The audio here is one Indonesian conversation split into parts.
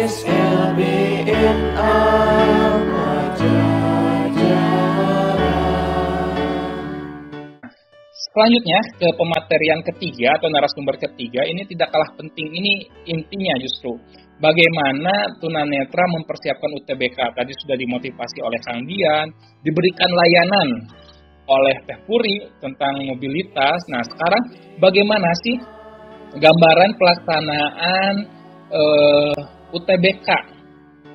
Tulis LBNA Selanjutnya ke pematerian ketiga atau narasumber ketiga, ini tidak kalah penting. Ini intinya justru bagaimana tunanetra mempersiapkan UTBK. Tadi sudah dimotivasi oleh Kang Dian, diberikan layanan oleh Teh Puri tentang mobilitas. Nah sekarang bagaimana sih gambaran pelaksanaan UTBK?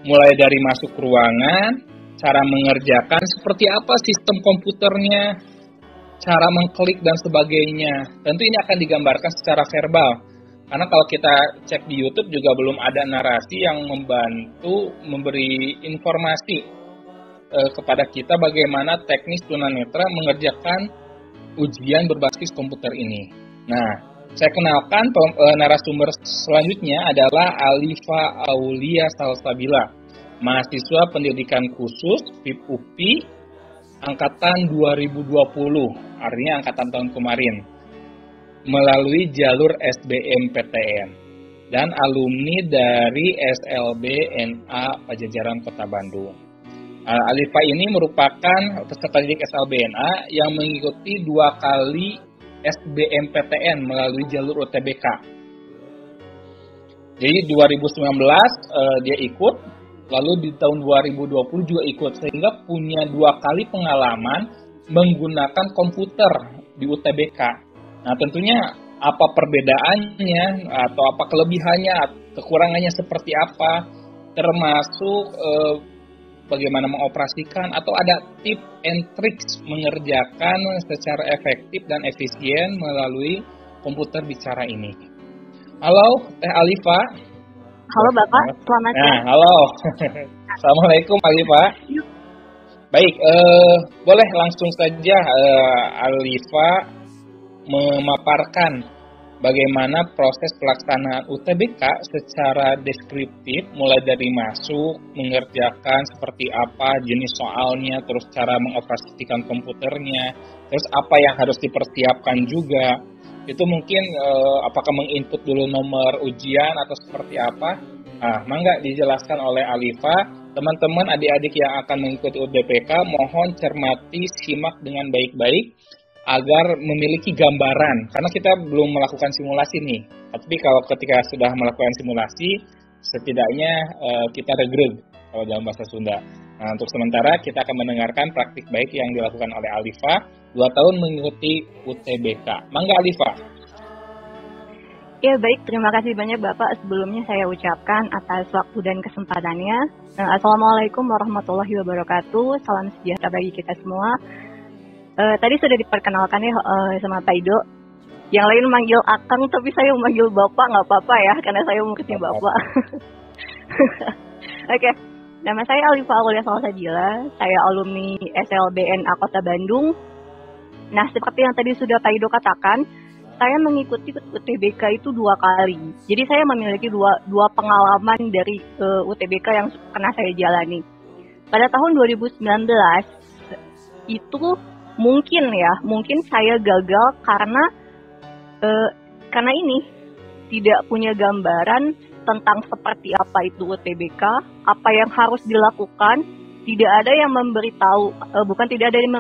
Mulai dari masuk ruangan, cara mengerjakan, seperti apa sistem komputernya, cara mengklik dan sebagainya. Tentu ini akan digambarkan secara verbal. Karena kalau kita cek di YouTube juga belum ada narasi yang membantu memberi informasi kepada kita bagaimana teknis tunanetra mengerjakan ujian berbasis komputer ini. Nah, saya kenalkan narasumber selanjutnya adalah Alifa Aulia Salsabila, mahasiswa pendidikan khusus FIP UPI angkatan 2020, artinya angkatan tahun kemarin, melalui jalur SBMPTN dan alumni dari SLBNA Pajajaran Kota Bandung. Alifa ini merupakan peserta didik SLBNA yang mengikuti 2 kali SBMPTN melalui jalur UTBK. Jadi 2019 dia ikut, lalu di tahun 2020 juga ikut, sehingga punya 2 kali pengalaman menggunakan komputer di UTBK. Nah tentunya apa perbedaannya atau apa kelebihannya, kekurangannya seperti apa, termasuk bagaimana mengoperasikan atau ada tips and tricks mengerjakan secara efektif dan efisien melalui komputer bicara ini. Halo Teh Alifa. Halo Bapak, selamat siang. Nah, halo. Assalamualaikum Alifa. Baik, boleh langsung saja Alifa memaparkan bagaimana proses pelaksanaan UTBK secara deskriptif, mulai dari masuk, mengerjakan seperti apa, jenis soalnya, terus cara mengoperasikan komputernya, terus apa yang harus dipersiapkan juga. Itu mungkin apakah menginput dulu nomor ujian atau seperti apa? Mangga dijelaskan oleh Alifa. Teman-teman adik-adik yang akan mengikuti UTBK mohon cermati, simak dengan baik-baik agar memiliki gambaran, karena kita belum melakukan simulasi nih. Tapi kalau ketika sudah melakukan simulasi, setidaknya kita regreg kalau dalam bahasa Sunda. Nah, untuk sementara kita akan mendengarkan praktik baik yang dilakukan oleh Alifa 2 tahun mengikuti UTBK. Mangga Alifa. Ya baik, terima kasih banyak Bapak. Sebelumnya saya ucapkan atas waktu dan kesempatannya. Assalamualaikum warahmatullahi wabarakatuh. Salam sejahtera bagi kita semua. Tadi sudah diperkenalkan ya sama Pak Ido. Yang lain manggil Akang, tapi saya manggil Bapak nggak apa-apa ya, karena saya muridnya Bapak. Oke, nama saya Alifa Aulia Salsabila. Saya alumni SLBNA Kota Bandung. Nah, seperti yang tadi sudah Pak Ido katakan, saya mengikuti UTBK itu 2 kali. Jadi saya memiliki dua pengalaman dari UTBK yang pernah saya jalani. Pada tahun 2019 itu mungkin saya gagal karena ini tidak punya gambaran tentang seperti apa itu UTBK, apa yang harus dilakukan. Tidak ada yang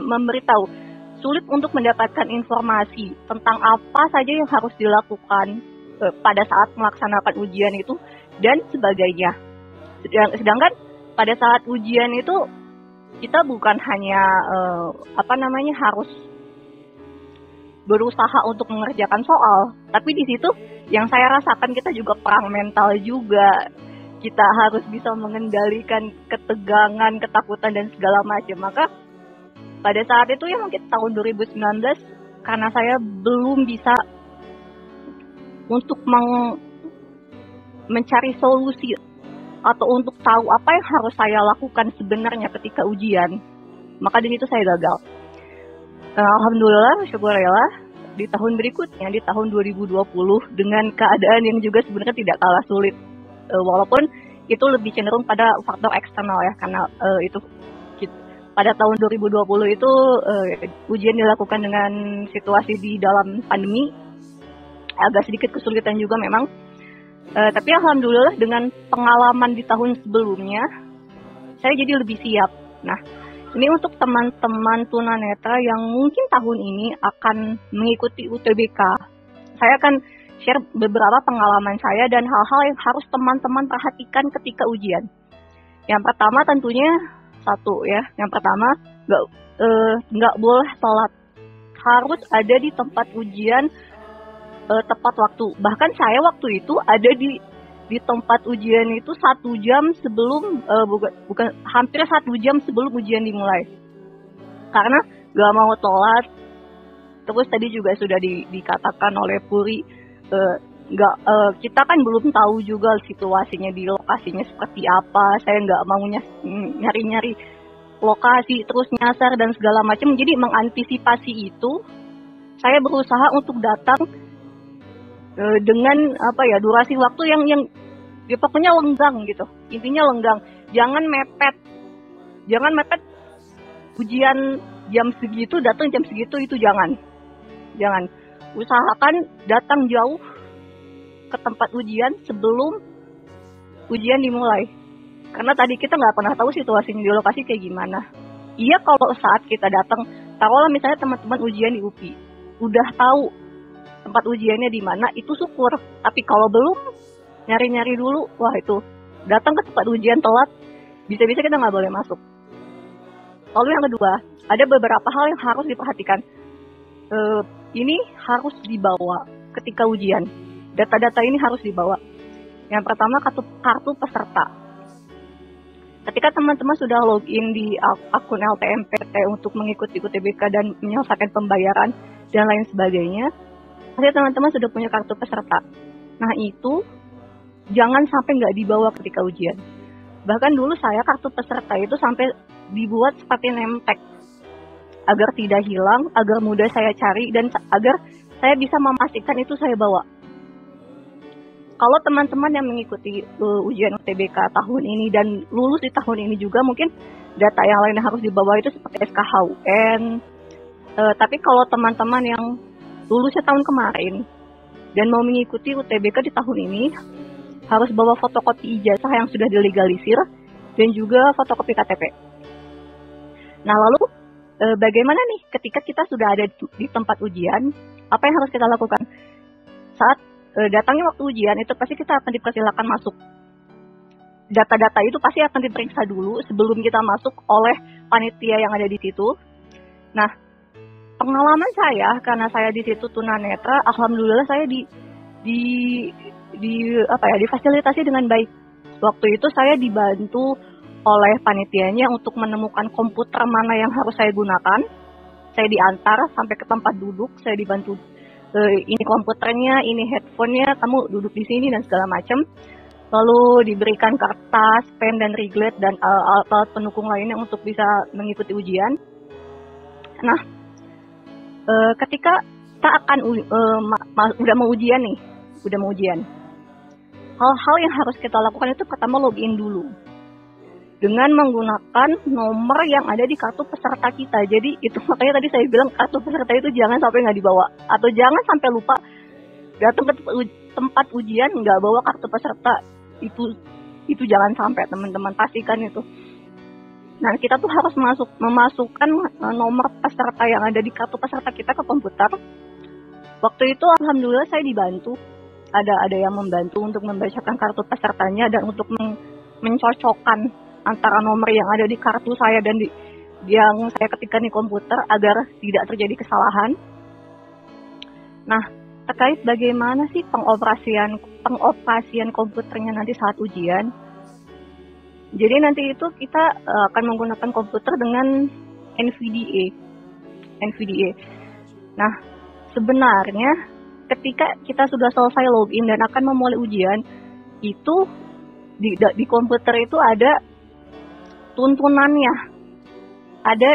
memberitahu. Sulit untuk mendapatkan informasi tentang apa saja yang harus dilakukan pada saat melaksanakan ujian itu dan sebagainya. Sedangkan pada saat ujian itu kita bukan hanya harus berusaha untuk mengerjakan soal, tapi di situ yang saya rasakan kita juga perang mental juga. Kita harus bisa mengendalikan ketegangan, ketakutan dan segala macam. Maka pada saat itu ya mungkin tahun 2019 karena saya belum bisa untuk mencari solusi atau untuk tahu apa yang harus saya lakukan sebenarnya ketika ujian, maka di situ saya gagal. Alhamdulillah, syukurlah di tahun berikutnya, di tahun 2020 dengan keadaan yang juga sebenarnya tidak kalah sulit, walaupun itu lebih cenderung pada faktor eksternal ya, karena itu pada tahun 2020 itu ujian dilakukan dengan situasi di dalam pandemi, agak sedikit kesulitan juga memang. Tapi alhamdulillah dengan pengalaman di tahun sebelumnya, saya jadi lebih siap. Nah, ini untuk teman-teman tunanetra yang mungkin tahun ini akan mengikuti UTBK. Saya akan share beberapa pengalaman saya dan hal-hal yang harus teman-teman perhatikan ketika ujian. Yang pertama tentunya satu ya. Yang pertama nggak boleh telat. Harus ada di tempat ujian tepat waktu. Bahkan saya waktu itu ada di tempat ujian itu 1 jam sebelum bukan hampir 1 jam sebelum ujian dimulai. Karena gak mau telat. Terus tadi juga sudah dikatakan oleh Puri, kita kan belum tahu juga situasinya di lokasinya seperti apa. Saya nggak mau nyari-nyari lokasi terus nyasar dan segala macam. Jadi mengantisipasi itu, saya berusaha untuk datang dengan durasi waktu yang ya pokoknya lenggang gitu. Intinya lenggang. Jangan mepet ujian jam segitu, datang jam segitu, itu jangan. Usahakan datang jauh ke tempat ujian sebelum ujian dimulai. Karena tadi kita nggak pernah tahu situasinya di lokasi kayak gimana. Iya, kalau saat kita datang, taruhlah misalnya teman-teman ujian di UPI, udah tahu tempat ujiannya di mana, itu syukur. Tapi kalau belum, nyari-nyari dulu, wah itu datang ke tempat ujian telat, bisa-bisa kita nggak boleh masuk. Lalu yang kedua, ada beberapa hal yang harus diperhatikan. Ini harus dibawa ketika ujian. Data-data ini harus dibawa. Yang pertama, kartu peserta. Ketika teman-teman sudah login di akun LTMPT untuk mengikuti UTBK dan menyelesaikan pembayaran dan lain sebagainya, pasti teman-teman sudah punya kartu peserta. Nah itu jangan sampai nggak dibawa ketika ujian. Bahkan dulu saya kartu peserta itu sampai dibuat seperti name tag agar tidak hilang, agar mudah saya cari, dan agar saya bisa memastikan itu saya bawa. Kalau teman-teman yang mengikuti ujian UTBK tahun ini dan lulus di tahun ini juga, mungkin data yang lain yang harus dibawa itu seperti SKHUN. Tapi kalau teman-teman yang lulusnya tahun kemarin dan mau mengikuti UTBK di tahun ini, harus bawa fotokopi ijazah yang sudah dilegalisir dan juga fotokopi KTP. Nah lalu bagaimana nih ketika kita sudah ada di tempat ujian, apa yang harus kita lakukan? Saat datangnya waktu ujian itu pasti kita akan dipersilakan masuk. Data-data itu pasti akan diperiksa dulu sebelum kita masuk oleh panitia yang ada di situ. Nah, pengalaman saya karena saya di situ tunanetra, alhamdulillah saya difasilitasi dengan baik. Waktu itu saya dibantu oleh panitianya untuk menemukan komputer mana yang harus saya gunakan. Saya diantar sampai ke tempat duduk, saya dibantu ini komputernya, ini headphone-nya, kamu duduk di sini dan segala macam. Lalu diberikan kertas, pen dan reglet dan alat pendukung lainnya untuk bisa mengikuti ujian. Nah, ketika kita akan udah mau ujian nih, hal-hal yang harus kita lakukan itu pertama login dulu dengan menggunakan nomor yang ada di kartu peserta kita. Jadi itu makanya tadi saya bilang kartu peserta itu jangan sampai nggak dibawa, atau jangan sampai lupa datang ke tempat ujian nggak bawa kartu peserta. Itu jangan sampai, teman-teman, pastikan itu. Nah, kita tuh harus memasukkan nomor peserta yang ada di kartu peserta kita ke komputer. Waktu itu alhamdulillah saya dibantu, ada yang membantu untuk membacakan kartu pesertanya dan untuk mencocokkan antara nomor yang ada di kartu saya dan yang saya ketikkan di komputer agar tidak terjadi kesalahan. Nah, terkait bagaimana sih pengoperasian komputernya nanti saat ujian. Jadi nanti itu kita akan menggunakan komputer dengan NVDA. Nah, sebenarnya ketika kita sudah selesai login dan akan memulai ujian, itu di komputer itu ada tuntunannya, ada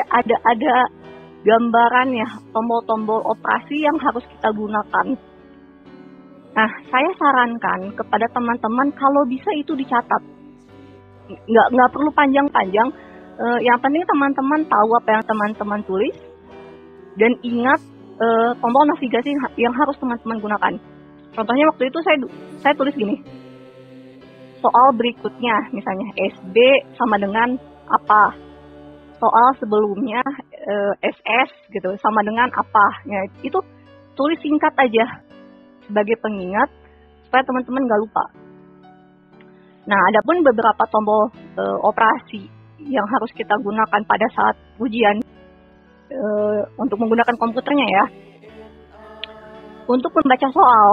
gambarannya, tombol-tombol operasi yang harus kita gunakan. Nah, saya sarankan kepada teman-teman kalau bisa itu dicatat, nggak perlu panjang-panjang. Yang penting teman-teman tahu apa yang teman-teman tulis dan ingat tombol navigasi yang harus teman-teman gunakan. Contohnya waktu itu saya tulis gini, soal berikutnya, misalnya SB sama dengan apa, soal sebelumnya SS gitu sama dengan apa, ya itu tulis singkat aja sebagai pengingat supaya teman-teman nggak lupa. Nah, adapun beberapa tombol operasi yang harus kita gunakan pada saat ujian untuk menggunakan komputernya ya. Untuk membaca soal,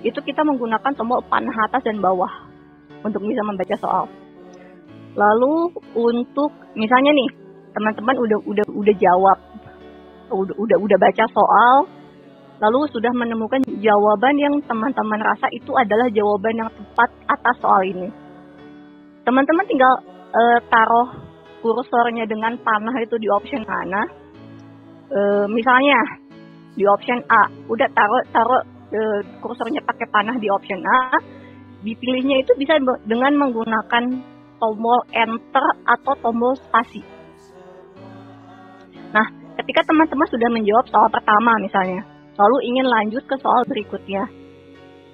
itu kita menggunakan tombol panah atas dan bawah untuk bisa membaca soal. Lalu untuk misalnya nih, teman-teman udah jawab, udah baca soal, lalu sudah menemukan jawaban yang teman-teman rasa itu adalah jawaban yang tepat atas soal ini. Teman-teman tinggal taruh kursornya dengan panah itu di option mana. Misalnya di option A, udah taruh kursornya pakai panah di option A, dipilihnya itu bisa dengan menggunakan tombol enter atau tombol spasi. Nah, ketika teman-teman sudah menjawab soal pertama misalnya, lalu ingin lanjut ke soal berikutnya,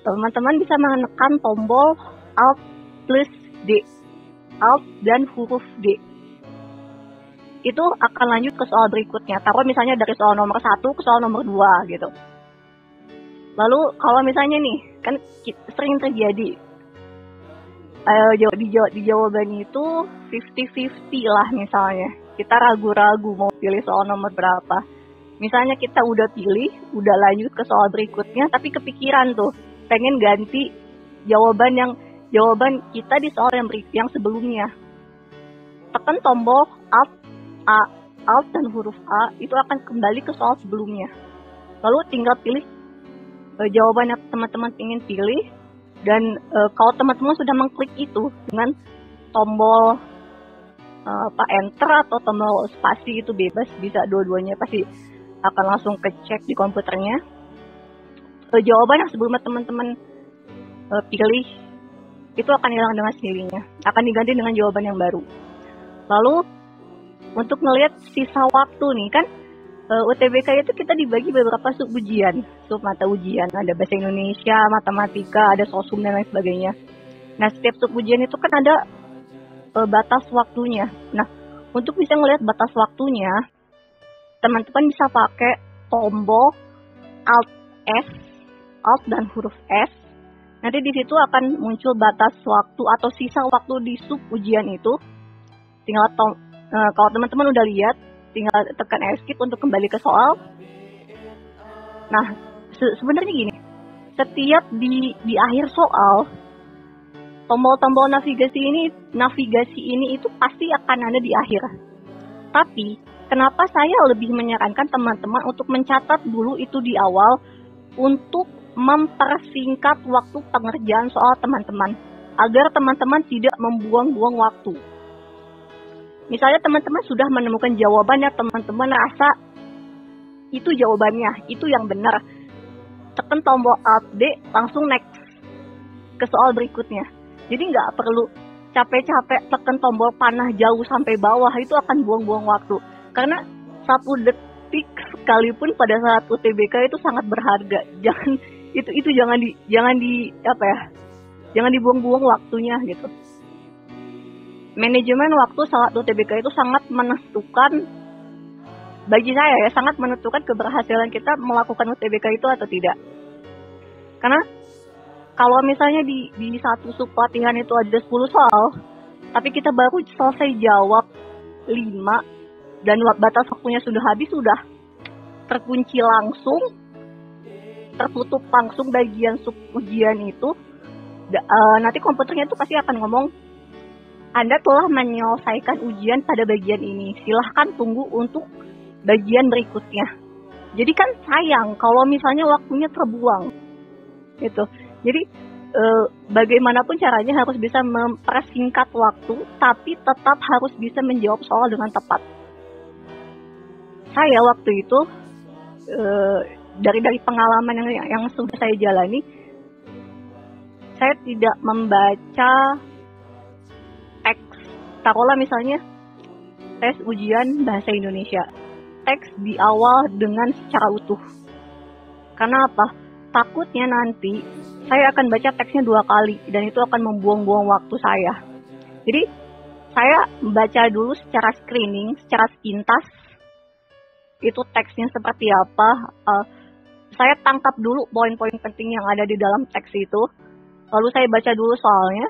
teman-teman bisa menekan tombol Alt plus D, Alt dan huruf D. Itu akan lanjut ke soal berikutnya. Taruh misalnya dari soal nomor 1 ke soal nomor 2 gitu. Lalu kalau misalnya nih, kan sering terjadi di jawaban itu 50-50 lah misalnya. Kita ragu-ragu mau pilih soal nomor berapa. Misalnya kita udah pilih, udah lanjut ke soal berikutnya, tapi kepikiran tuh pengen ganti jawaban kita di soal yang sebelumnya. Tekan tombol Alt dan huruf A, itu akan kembali ke soal sebelumnya. Lalu tinggal pilih jawaban yang teman-teman ingin pilih, dan kalau teman-teman sudah mengklik itu dengan tombol enter atau tombol spasi, itu bebas, bisa dua-duanya, pasti akan langsung kecek di komputernya. Jawaban yang sebelumnya teman-teman pilih itu akan hilang dengan sendirinya, akan diganti dengan jawaban yang baru. Lalu untuk melihat sisa waktu nih, kan UTBK itu kita dibagi beberapa sub ujian, sub mata ujian, ada bahasa Indonesia, matematika, ada sosum dan lain sebagainya. Nah, setiap sub ujian itu kan ada batas waktunya. Nah, untuk bisa melihat batas waktunya, teman-teman bisa pakai tombol Alt dan huruf S. Nanti di situ akan muncul batas waktu atau sisa waktu di sub ujian itu. Tinggal kalau teman-teman udah lihat, tinggal tekan escape untuk kembali ke soal. Nah, sebenarnya gini, setiap di akhir soal, tombol-tombol navigasi ini itu pasti akan ada di akhir. Tapi, kenapa saya lebih menyarankan teman-teman untuk mencatat dulu itu di awal untuk mempersingkat waktu pengerjaan soal teman-teman, agar teman-teman tidak membuang-buang waktu. Misalnya teman-teman sudah menemukan jawabannya, teman-teman rasa itu jawabannya, itu yang benar. Tekan tombol Alt D, langsung next ke soal berikutnya. Jadi nggak perlu capek-capek tekan tombol panah jauh sampai bawah, itu akan buang-buang waktu. Karena 1 detik sekalipun pada saat UTBK itu sangat berharga. Jangan dibuang-buang waktunya gitu. Manajemen waktu saat UTBK itu sangat menentukan, bagi saya ya, sangat menentukan keberhasilan kita melakukan UTBK itu atau tidak. Karena kalau misalnya di satu sub pelatihan itu ada 10 soal, tapi kita baru selesai jawab 5 dan batas waktunya sudah habis, sudah terkunci langsung, tertutup langsung bagian sub ujian itu, nanti komputernya itu pasti akan ngomong, Anda telah menyelesaikan ujian pada bagian ini. Silahkan tunggu untuk bagian berikutnya. Jadi kan sayang kalau misalnya waktunya terbuang. Gitu. Jadi bagaimanapun caranya harus bisa mempersingkat waktu, tapi tetap harus bisa menjawab soal dengan tepat. Saya waktu itu dari pengalaman yang sudah saya jalani, saya tidak membaca teks. Taruhlah misalnya tes ujian bahasa Indonesia, teks di awal dengan secara utuh. Karena apa? Takutnya nanti saya akan baca teksnya 2 kali dan itu akan membuang-buang waktu saya. Jadi saya baca dulu secara screening, secara sepintas itu teksnya seperti apa. Saya tangkap dulu poin-poin penting yang ada di dalam teks itu. Lalu saya baca dulu soalnya,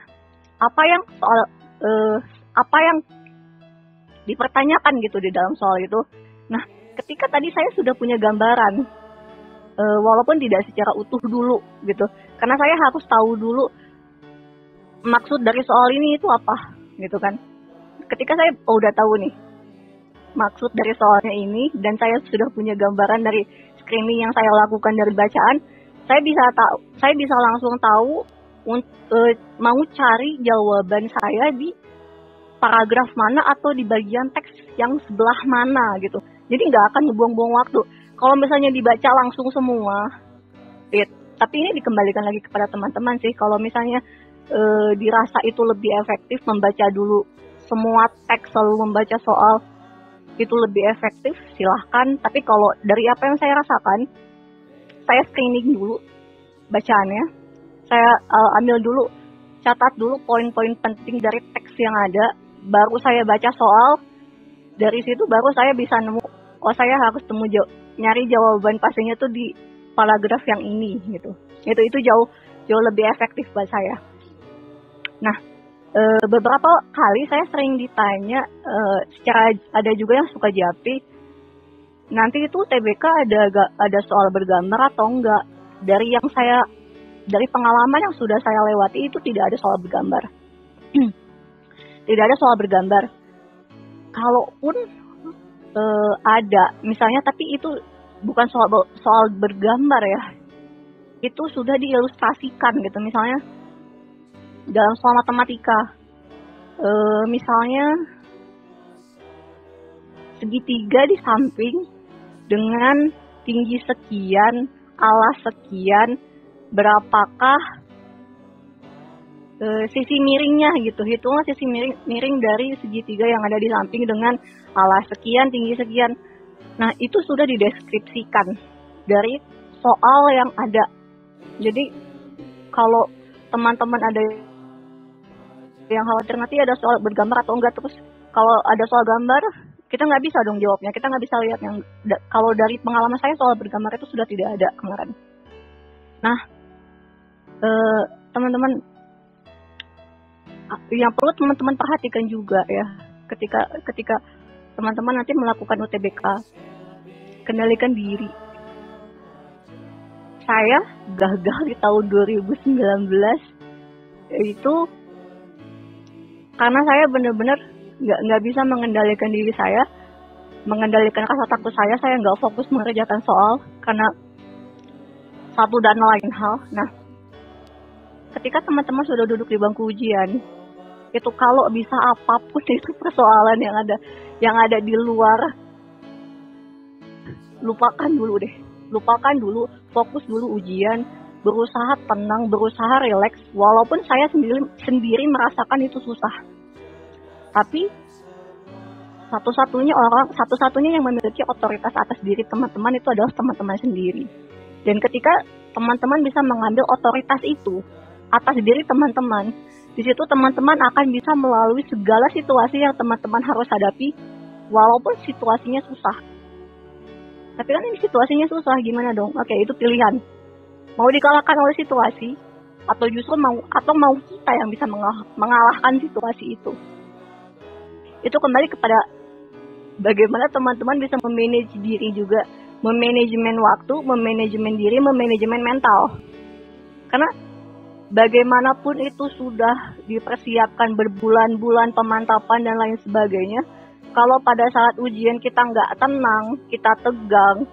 apa yang dipertanyakan gitu di dalam soal itu. Nah, ketika tadi saya sudah punya gambaran, walaupun tidak secara utuh dulu gitu, karena saya harus tahu dulu maksud dari soal ini itu apa gitu kan. Ketika saya udah tahu nih maksud dari soalnya ini dan saya sudah punya gambaran dari screening yang saya lakukan dari bacaan, saya bisa langsung tahu mau cari jawaban saya di paragraf mana atau di bagian teks yang sebelah mana gitu. Jadi nggak akan ngebuang-buang waktu. Kalau misalnya dibaca langsung semua, tapi ini dikembalikan lagi kepada teman-teman sih. Kalau misalnya dirasa itu lebih efektif membaca dulu semua teks lalu membaca soal itu lebih efektif, silahkan. Tapi kalau dari apa yang saya rasakan, saya screening dulu bacaannya. Saya ambil dulu, catat dulu poin-poin penting dari teks yang ada, baru saya baca soal. Dari situ baru saya bisa nemu, saya harus nyari jawaban pastinya tuh di paragraf yang ini gitu. Itu jauh lebih efektif buat saya. Nah, beberapa kali saya sering ditanya, secara ada juga yang suka japri, nanti itu TBK ada soal bergambar atau enggak? Dari pengalaman yang sudah saya lewati itu tidak ada soal bergambar. Tidak ada soal bergambar. Kalaupun ada, misalnya, tapi itu bukan soal bergambar ya. Itu sudah diilustrasikan gitu, misalnya dalam soal matematika, misalnya segitiga di samping dengan tinggi sekian, alas sekian, berapakah sisi miringnya gitu. Hitunglah sisi miring dari segitiga yang ada di samping dengan alas sekian, tinggi sekian. Nah, itu sudah dideskripsikan dari soal yang ada. Jadi kalau teman-teman ada yang khawatir nanti ada soal bergambar atau enggak, terus kalau ada soal gambar kita nggak bisa dong jawabnya, kita nggak bisa lihat yang kalau dari pengalaman saya soal bergambar itu sudah tidak ada kemarin. Nah, teman-teman, yang perlu teman-teman perhatikan juga ya, ketika teman-teman nanti melakukan UTBK, kendalikan diri. Saya gagal di tahun 2019 itu karena saya benar-benar nggak bisa mengendalikan diri saya, mengendalikan rasa takut saya nggak fokus mengerjakan soal karena satu dan lain hal. Nah, ketika teman-teman sudah duduk di bangku ujian, itu kalau bisa apapun itu persoalan yang ada di luar, lupakan dulu, fokus dulu ujian, berusaha tenang, berusaha rileks, walaupun saya sendiri merasakan itu susah. Tapi satu-satunya yang memiliki otoritas atas diri teman-teman itu adalah teman-teman sendiri. Dan ketika teman-teman bisa mengambil otoritas itu atas diri teman-teman, di situ teman-teman akan bisa melalui segala situasi yang teman-teman harus hadapi, walaupun situasinya susah. Tapi kan ini situasinya susah, gimana dong? Oke, itu pilihan. Mau dikalahkan oleh situasi, atau justru mau kita yang bisa mengalahkan situasi itu. Itu kembali kepada bagaimana teman-teman bisa memanage diri juga, memanajemen waktu, memanajemen diri, memanajemen mental. Karena bagaimanapun itu sudah dipersiapkan berbulan-bulan pemantapan dan lain sebagainya, kalau pada saat ujian kita nggak tenang, kita tegang,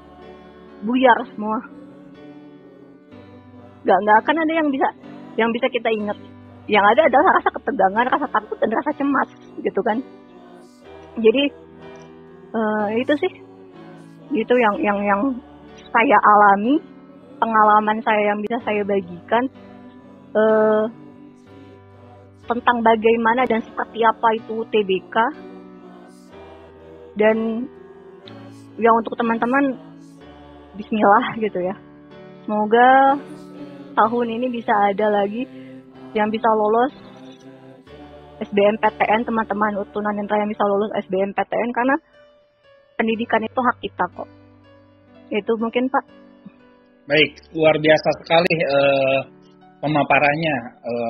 buyar semua. Nggak akan ada yang bisa kita ingat. Yang ada adalah rasa ketegangan, rasa takut, dan rasa cemas, gitu kan. Jadi itu sih, gitu yang saya alami, pengalaman saya yang bisa saya bagikan tentang bagaimana dan seperti apa itu TBK. Dan yang untuk teman-teman, bismillah gitu ya. Semoga tahun ini bisa ada lagi yang bisa lolos SBMPTN, teman-teman tunanetra yang bisa lolos SBMPTN, karena pendidikan itu hak kita kok. Itu mungkin Pak. Baik, luar biasa sekali pemaparannya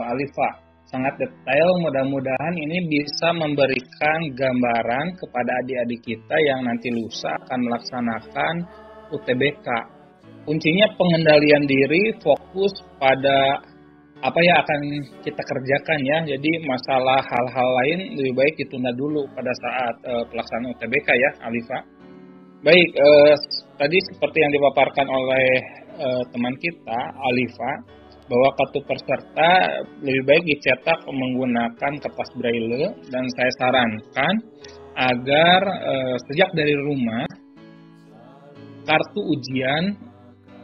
Alifa. Sangat detail, mudah-mudahan ini bisa memberikan gambaran kepada adik-adik kita yang nanti lusa akan melaksanakan UTBK. Kuncinya pengendalian diri, fokus pada apa yang akan kita kerjakan ya. Jadi masalah hal-hal lain lebih baik ditunda dulu pada saat pelaksanaan UTBK ya, Alifa. Baik, tadi seperti yang dipaparkan oleh teman kita, Alifa, bahwa kartu peserta lebih baik dicetak menggunakan kertas braille, dan saya sarankan agar sejak dari rumah kartu ujian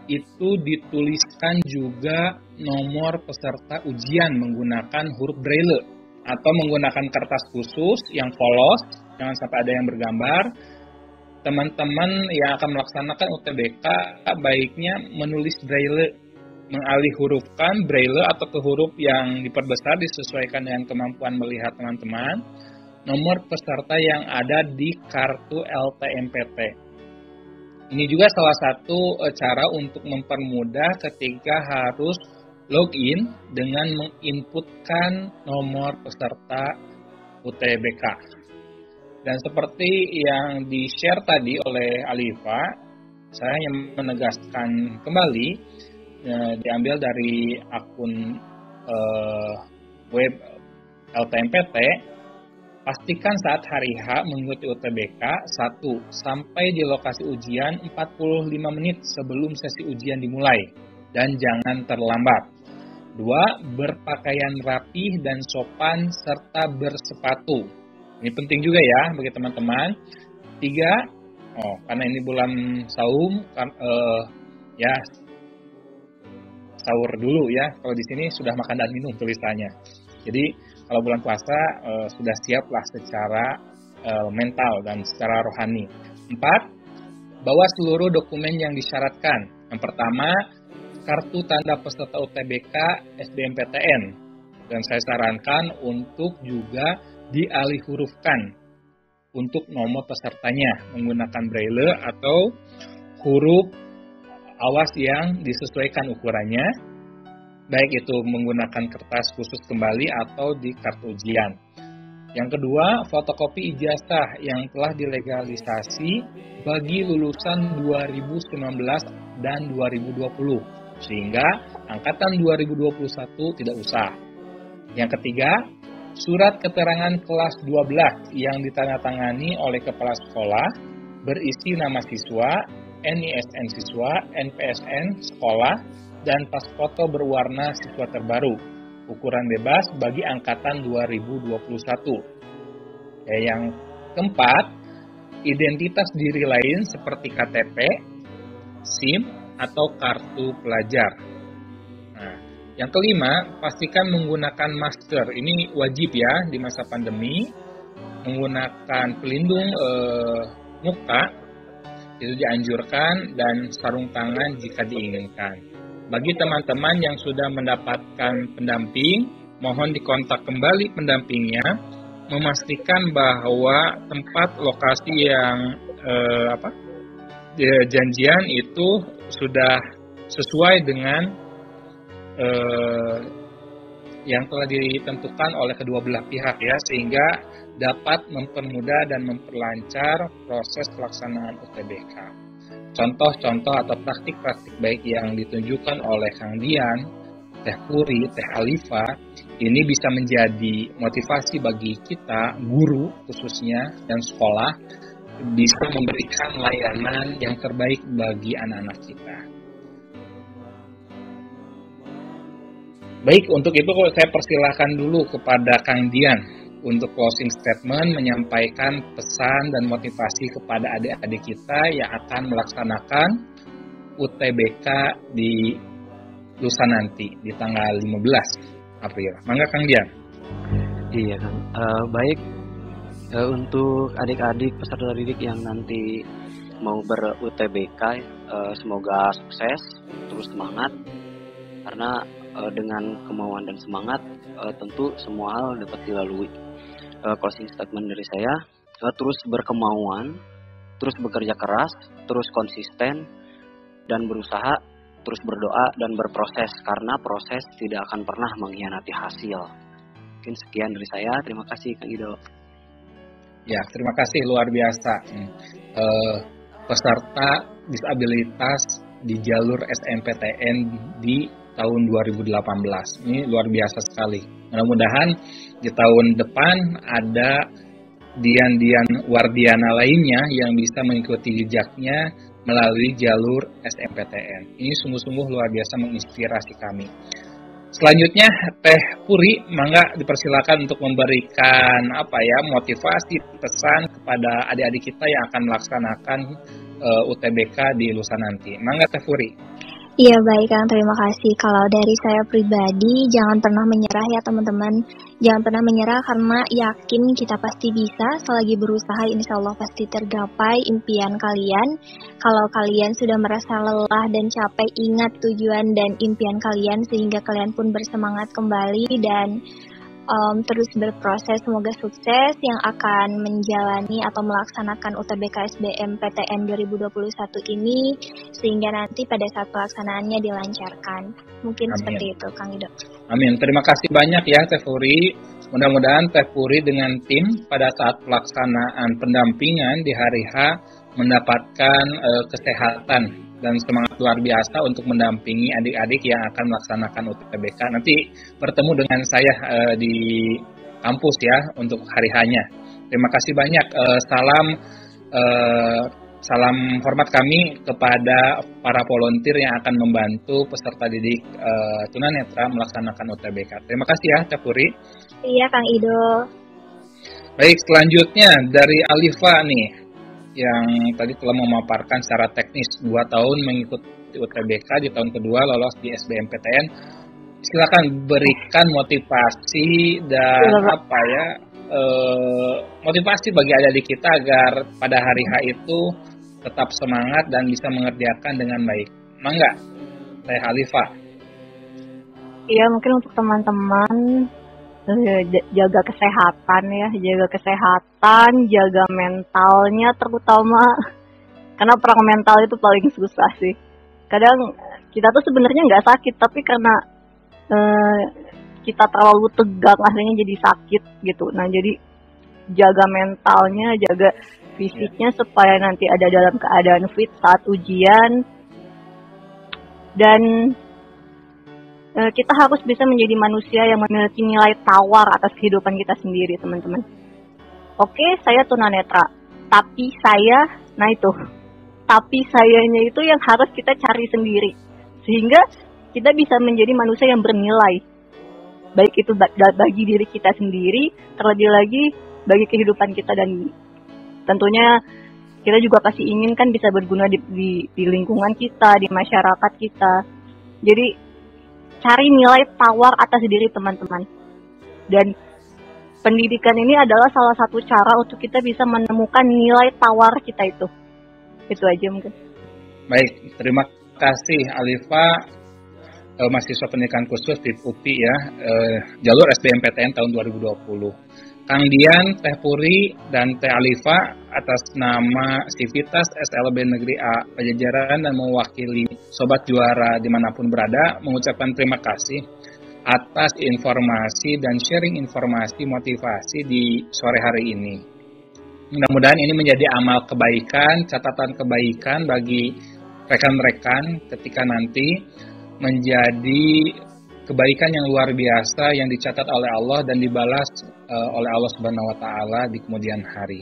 itu dituliskan juga nomor peserta ujian menggunakan huruf braille atau menggunakan kertas khusus yang polos, jangan sampai ada yang bergambar. Teman-teman yang akan melaksanakan UTBK baiknya menulis braille, mengalih hurufkan braille atau ke huruf yang diperbesar disesuaikan dengan kemampuan melihat teman-teman, nomor peserta yang ada di kartu LTMPT. Ini juga salah satu cara untuk mempermudah ketika harus login dengan menginputkan nomor peserta UTBK. Dan seperti yang di-share tadi oleh Alifa, saya hanya menegaskan kembali, diambil dari akun web LTMPT, pastikan saat hari H mengikuti UTBK, 1. Sampai di lokasi ujian 45 menit sebelum sesi ujian dimulai, dan jangan terlambat. 2. Berpakaian rapih dan sopan serta bersepatu. Ini penting juga ya bagi teman-teman. 3. Karena ini bulan saum, ya sahur dulu ya. Kalau di sini sudah makan dan minum tulisannya. Jadi kalau bulan puasa sudah siaplah secara mental dan secara rohani. 4. Bawa seluruh dokumen yang disyaratkan. Yang pertama, kartu tanda peserta UTBK SBMPTN. Dan saya sarankan untuk juga dialih hurufkan untuk nomor pesertanya menggunakan braille atau huruf awas yang disesuaikan ukurannya, baik itu menggunakan kertas khusus kembali atau di kartu ujian. Yang kedua, fotokopi ijazah yang telah dilegalisasi bagi lulusan 2019 dan 2020, sehingga angkatan 2021 tidak usah. Yang ketiga, surat keterangan kelas 12 yang ditandatangani oleh kepala sekolah berisi nama siswa, NISN siswa, NPSN sekolah, dan pas foto berwarna siswa terbaru, ukuran bebas bagi angkatan 2021. Yang keempat, identitas diri lain seperti KTP, SIM, atau kartu pelajar. Yang kelima, pastikan menggunakan masker. Ini wajib ya di masa pandemi. Menggunakan pelindung muka itu dianjurkan, dan sarung tangan jika diinginkan. Bagi teman-teman yang sudah mendapatkan pendamping, mohon dikontak kembali pendampingnya, memastikan bahwa tempat lokasi yang janjian itu sudah sesuai dengan yang telah ditentukan oleh kedua belah pihak ya, sehingga dapat mempermudah dan memperlancar proses pelaksanaan UTBK. Contoh-contoh atau praktik-praktik baik yang ditunjukkan oleh Kang Dian, Teh Puri, Teh Alifa, ini bisa menjadi motivasi bagi kita, guru khususnya, dan sekolah, bisa memberikan layanan yang terbaik bagi anak-anak kita. Baik, untuk itu saya persilahkan dulu kepada Kang Dian untuk closing statement, menyampaikan pesan dan motivasi kepada adik-adik kita yang akan melaksanakan UTBK di lusa nanti, di tanggal 15 April. Mangga Kang Dian. Iya Kang, baik, untuk adik-adik peserta didik yang nanti mau ber-UTBK, semoga sukses, terus semangat. Karena dengan kemauan dan semangat tentu semua hal dapat dilalui. Closing statement dari saya, terus berkemauan, terus bekerja keras, terus konsisten, dan berusaha, terus berdoa dan berproses, karena proses tidak akan pernah mengkhianati hasil. Mungkin sekian dari saya, terima kasih Kang Ido. Ya, terima kasih, luar biasa. Peserta disabilitas di jalur SNMPTN di tahun 2018. Ini luar biasa sekali. Mudah-mudahan di tahun depan ada Dian-Dian Wardiana lainnya yang bisa mengikuti jejaknya melalui jalur SNMPTN. Ini sungguh-sungguh luar biasa menginspirasi kami. Selanjutnya Teh Puri, mangga dipersilakan untuk memberikan motivasi, pesan kepada adik-adik kita yang akan melaksanakan UTBK di lusa nanti. Mangga Teh Puri. Iya baik Kang, terima kasih. Kalau dari saya pribadi, jangan pernah menyerah ya teman-teman. Jangan pernah menyerah karena yakin kita pasti bisa. Selagi berusaha insya Allah pasti tergapai impian kalian. Kalau kalian sudah merasa lelah dan capek, ingat tujuan dan impian kalian sehingga kalian pun bersemangat kembali dan terus berproses. Semoga sukses yang akan menjalani atau melaksanakan UTBK SBMPTN 2021 ini sehingga nanti pada saat pelaksanaannya dilancarkan. Mungkin Amin. Seperti itu Kang Ido. Amin. Terima kasih banyak ya Teh Puri. Mudah-mudahan Teh Puri dengan tim pada saat pelaksanaan pendampingan di hari H mendapatkan kesehatan dan semangat luar biasa untuk mendampingi adik-adik yang akan melaksanakan UTBK. Nanti bertemu dengan saya di kampus ya untuk hari H-nya. Terima kasih banyak. Salam hormat kami kepada para volunteer yang akan membantu peserta didik tunanetra melaksanakan UTBK. Terima kasih ya Teh Puri. Iya Kang Ido. Baik, selanjutnya dari Alifa nih, yang tadi telah memaparkan secara teknis 2 tahun mengikuti UTBK, di tahun kedua lolos di SBMPTN. Silakan berikan motivasi dan motivasi bagi adik-adik kita agar pada hari H itu tetap semangat dan bisa mengerjakan dengan baik. Mangga, Teh Alifa. Iya, mungkin untuk teman-teman jaga kesehatan ya, jaga mentalnya terutama, karena perang mental itu paling susah sih. Kadang kita tuh sebenarnya nggak sakit, tapi karena kita terlalu tegang akhirnya jadi sakit gitu. Nah jadi jaga mentalnya, jaga fisiknya supaya nanti ada dalam keadaan fit saat ujian. Dan kita harus bisa menjadi manusia yang memiliki nilai tawar atas kehidupan kita sendiri, teman-teman. Oke, saya tunanetra, tapi sayanya itu yang harus kita cari sendiri, sehingga kita bisa menjadi manusia yang bernilai, baik itu bagi diri kita sendiri, terlebih lagi bagi kehidupan kita, dan tentunya kita juga pasti ingin kan bisa berguna di lingkungan kita, di masyarakat kita. Jadi cari nilai tawar atas diri teman-teman. Dan pendidikan ini adalah salah satu cara untuk kita bisa menemukan nilai tawar kita itu. Itu aja mungkin. Baik, terima kasih Alifa, mahasiswa pendidikan khusus di UPI ya, jalur SBMPTN tahun 2020. Kang Dian, Teh Puri, dan Teh Alifa atas nama Sivitas SLB Negeri A Pajajaran dan mewakili Sobat Juara dimanapun berada, mengucapkan terima kasih atas informasi dan sharing informasi motivasi di sore hari ini. Mudah-mudahan ini menjadi amal kebaikan, catatan kebaikan bagi rekan-rekan ketika nanti menjadi kebaikan yang luar biasa yang dicatat oleh Allah dan dibalas oleh Allah Subhanahu wa taala di kemudian hari.